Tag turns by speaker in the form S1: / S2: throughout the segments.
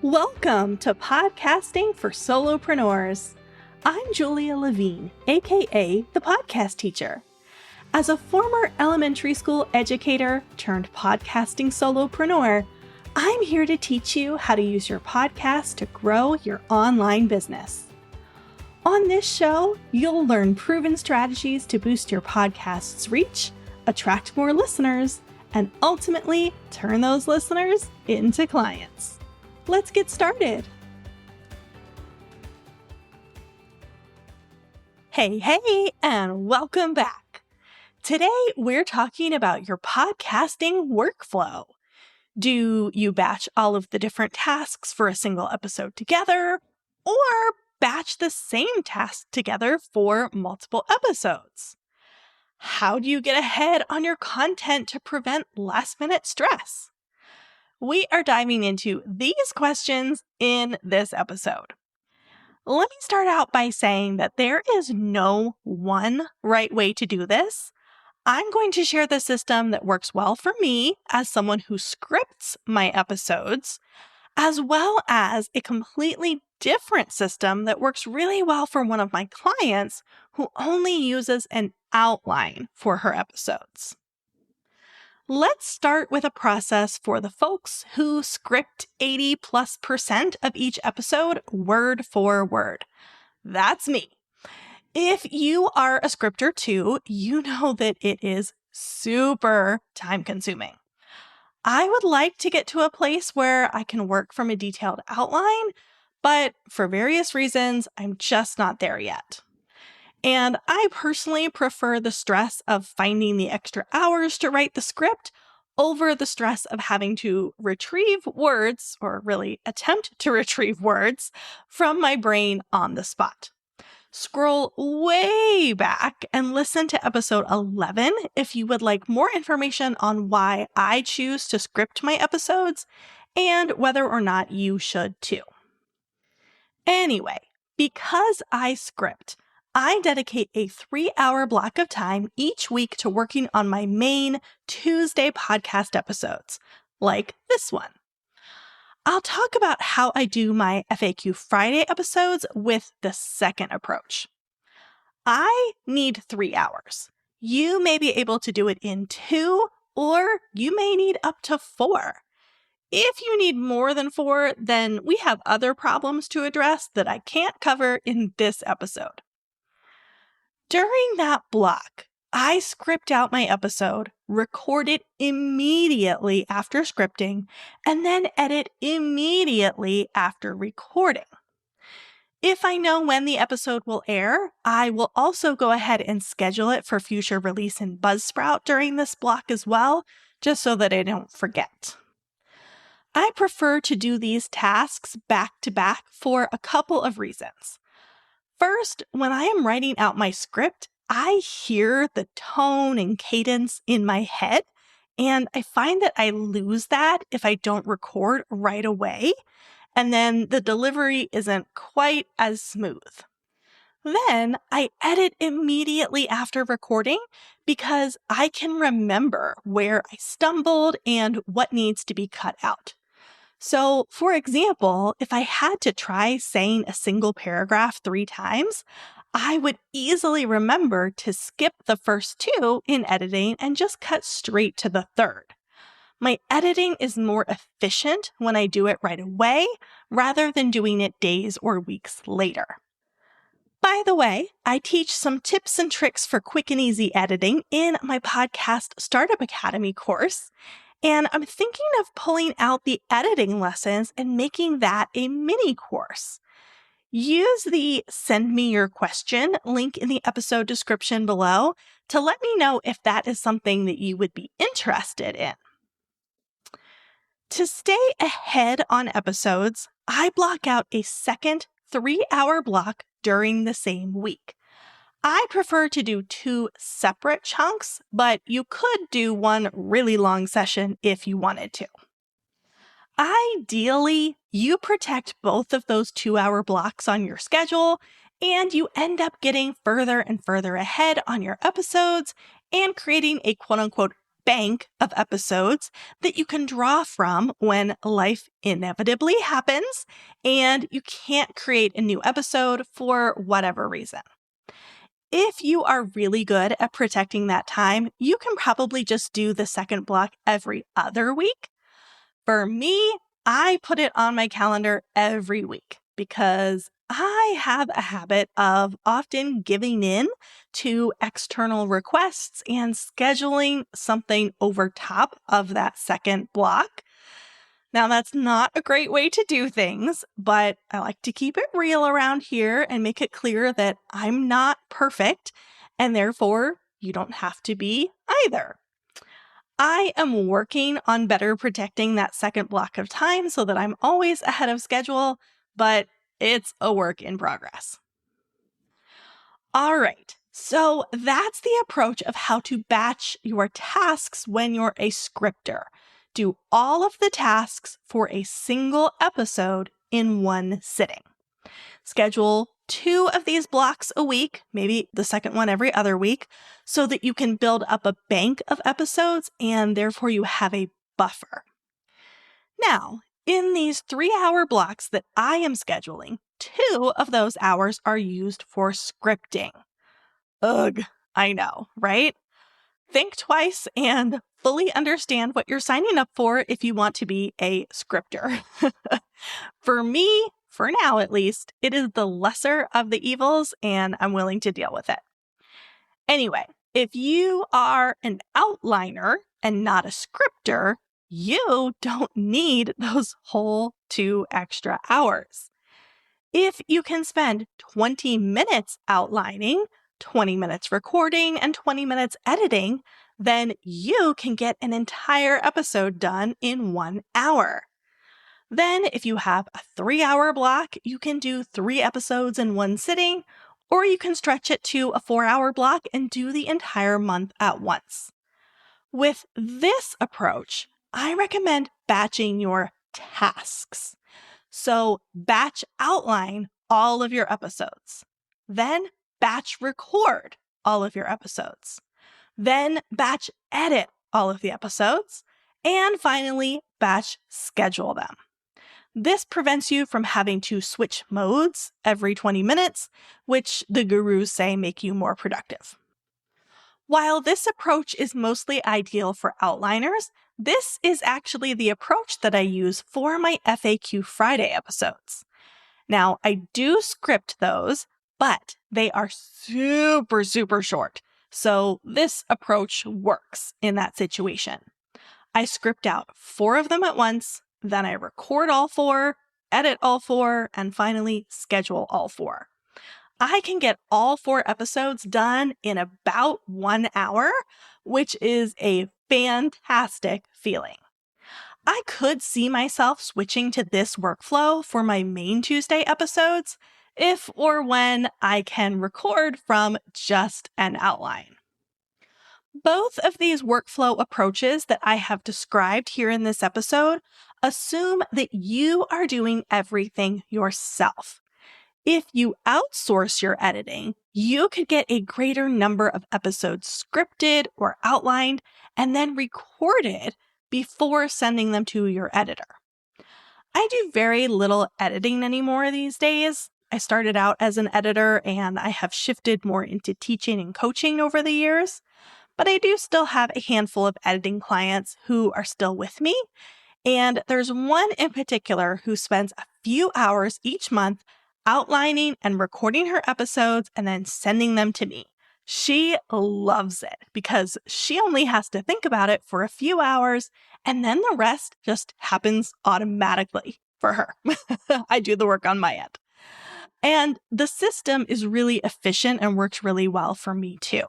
S1: Welcome to Podcasting for Solopreneurs. I'm Julia Levine, aka the Podcast Teacher. As a former elementary school educator turned podcasting solopreneur, I'm here to teach you how to use your podcast to grow your online business. On this show, you'll learn proven strategies to boost your podcast's reach, attract more listeners, and ultimately turn those listeners into clients. Let's get started. Hey, and welcome back. Today, we're talking about your podcasting workflow. Do you batch all of the different tasks for a single episode together, or batch the same task together for multiple episodes? How do you get ahead on your content to prevent last-minute stress? We are diving into these questions in this episode. Let me start out by saying that there is no one right way to do this. I'm going to share the system that works well for me as someone who scripts my episodes, as well as a completely different system that works really well for one of my clients who only uses an outline for her episodes. Let's start with a process for the folks who script 80+% of each episode word for word. That's me. If you are a scripter too, you know that it is super time consuming. I would like to get to a place where I can work from a detailed outline, but for various reasons, I'm just not there yet. And I personally prefer the stress of finding the extra hours to write the script over the stress of having to retrieve words, or really attempt to retrieve words, from my brain on the spot. Scroll way back and listen to episode 11 if you would like more information on why I choose to script my episodes and whether or not you should too. Anyway, because I script, I dedicate a 3-hour block of time each week to working on my main Tuesday podcast episodes, like this one. I'll talk about how I do my FAQ Friday episodes with the second approach. I need 3 hours. You may be able to do it in 2, or you may need up to 4. If you need more than 4, then we have other problems to address that I can't cover in this episode. During that block, I script out my episode, record it immediately after scripting, and then edit immediately after recording. If I know when the episode will air, I will also go ahead and schedule it for future release in Buzzsprout during this block as well, just so that I don't forget. I prefer to do these tasks back to back for a couple of reasons. First, when I am writing out my script, I hear the tone and cadence in my head, and I find that I lose that if I don't record right away, and then the delivery isn't quite as smooth. Then I edit immediately after recording because I can remember where I stumbled and what needs to be cut out. So, for example, if I had to try saying a single paragraph 3 times, I would easily remember to skip the first 2 in editing and just cut straight to the third. My editing is more efficient when I do it right away rather than doing it days or weeks later. By the way, I teach some tips and tricks for quick and easy editing in my podcast Startup Academy course. And I'm thinking of pulling out the editing lessons and making that a mini course. Use the Send Me Your Question link in the episode description below to let me know if that is something that you would be interested in. To stay ahead on episodes, I block out a second 3-hour block during the same week. I prefer to do 2 separate chunks, but you could do one really long session if you wanted to. Ideally, you protect both of those 2-hour blocks on your schedule, and you end up getting further and further ahead on your episodes and creating a quote-unquote bank of episodes that you can draw from when life inevitably happens and you can't create a new episode for whatever reason. If you are really good at protecting that time, you can probably just do the second block every other week. For me, I put it on my calendar every week because I have a habit of often giving in to external requests and scheduling something over top of that second block. Now, that's not a great way to do things, but I like to keep it real around here and make it clear that I'm not perfect, and therefore you don't have to be either. I am working on better protecting that second block of time so that I'm always ahead of schedule, but it's a work in progress. All right, so that's the approach of how to batch your tasks when you're a scripter. Do all of the tasks for a single episode in one sitting. Schedule 2 of these blocks a week, maybe the second one every other week, so that you can build up a bank of episodes and therefore you have a buffer. Now, in these 3-hour blocks that I am scheduling, 2 of those hours are used for scripting. Ugh, I know, right? Think twice and fully understand what you're signing up for if you want to be a scripter. For me, for now at least, it is the lesser of the evils and I'm willing to deal with it. Anyway, if you are an outliner and not a scripter, you don't need those whole 2 extra hours. If you can spend 20 minutes outlining, 20 minutes recording, and 20 minutes editing, then you can get an entire episode done in 1 hour. Then, if you have a 3-hour block, you can do 3 episodes in one sitting, or you can stretch it to a 4-hour block and do the entire month at once. With this approach, I recommend batching your tasks. So batch outline all of your episodes. Then batch record all of your episodes. Then batch edit all of the episodes. And finally, batch schedule them. This prevents you from having to switch modes every 20 minutes, which the gurus say make you more productive. While this approach is mostly ideal for outliners, this is actually the approach that I use for my FAQ Friday episodes. Now, I do script those, but they are super short. So this approach works in that situation. I script out 4 of them at once, then I record all 4, edit all 4, and finally schedule all 4. I can get all 4 episodes done in about 1 hour, which is a fantastic feeling. I could see myself switching to this workflow for my main Tuesday episodes if or when I can record from just an outline. Both of these workflow approaches that I have described here in this episode assume that you are doing everything yourself. If you outsource your editing, you could get a greater number of episodes scripted or outlined and then recorded before sending them to your editor. I do very little editing anymore these days. I started out as an editor and I have shifted more into teaching and coaching over the years, but I do still have a handful of editing clients who are still with me. And there's one in particular who spends a few hours each month outlining and recording her episodes and then sending them to me. She loves it because she only has to think about it for a few hours and then the rest just happens automatically for her. I do the work on my end. And the system is really efficient and works really well for me too.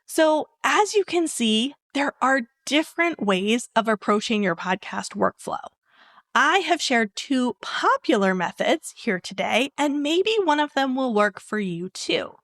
S1: So as you can see, there are different ways of approaching your podcast workflow. I have shared 2 popular methods here today, and maybe one of them will work for you too.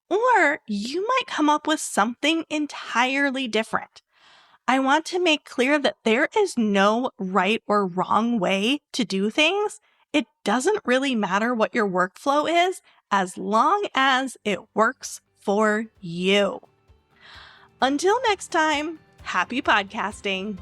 S1: Or you might come up with something entirely different. I want to make clear that there is no right or wrong way to do things. It doesn't really matter what your workflow is, as long as it works for you. Until next time, Happy podcasting.